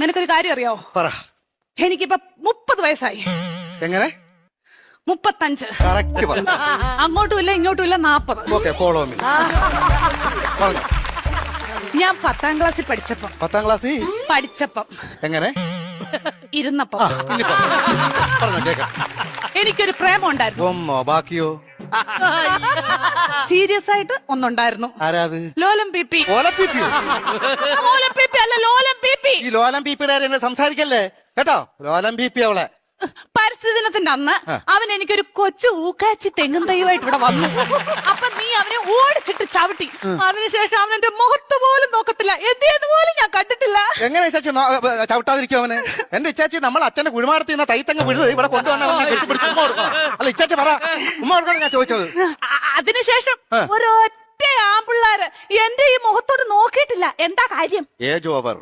നിനക്കൊരു കാര്യം അറിയോ? പറ. എനിക്കിപ്പോ 30 വയസ്സായി. എങ്ങനെ? 35. കറക്റ്റ് പറ. അങ്ങോട്ടും ഇല്ല ഇങ്ങോട്ടും ഇല്ല 40. Okay, follow me. പറഞ്ഞു. ഞാൻ 10ാം ക്ലാസ്സിൽ പഠിച്ചപ്പം 10ാം ക്ലാസ്സിൽ എങ്ങനെ ഇരുന്നപ്പം ഇനി പറഞ്ഞോ കേക്കാം. എനിക്കൊരു പ്രേമം ഉണ്ടായിരുന്നു. ഒന്നോ ബാക്കിയോ? സീരിയസ് ആയിട്ട് ഒന്നുണ്ടായിരുന്നു. ആരാത്? ലോലം പിപി. ലോലം പിപിയോ? ലോലം പിപി അല്ല, ലോലം പിപി. ഈ ലോലം പിപിയുടെ കാര്യം സംസാരിക്കല്ലേ കേട്ടോ. ലോലം പിപി അവളെ. പരിസ്ഥിതി ദിനത്തിന്റെ അന്ന് അവൻ എനിക്കൊരു കൊച്ചു ഊക്കാച്ചി തെങ്ങും തൈവായിട്ട് ഇവിടെ വന്നു. അപ്പൊ നീ അവനെ ഓടിച്ചിട്ട് ചവിട്ടി. അതിനുശേഷം അവൻ എന്റെ മുഖത്ത് പോലും നോക്കത്തില്ല. എന്ത് പോലും ഞാൻ കണ്ടിട്ടില്ല. എങ്ങനെ ഇച്ചാച്ചി ചവിട്ടാതിരിക്കും അവന്? എന്റെ ഇച്ചാച്ചി നമ്മൾ അച്ഛന്റെ കുഴിമാടത്തിൽ നിന്ന് തൈത്തങ്ങ് വിഴുത് ഇവിടെ കൊണ്ടുവന്ന അല്ല ഇച്ചാച്ചി പറ, ഉമ്മ കൊടുക്കണം ഞാൻ ചോദിച്ചത്. അതിനുശേഷം ഒരൊറ്റ ആമ്പിള്ളാര് എന്റെ ഈ മുഖത്തോട് നോക്കിയിട്ടില്ല. എന്താ കാര്യം? Age over.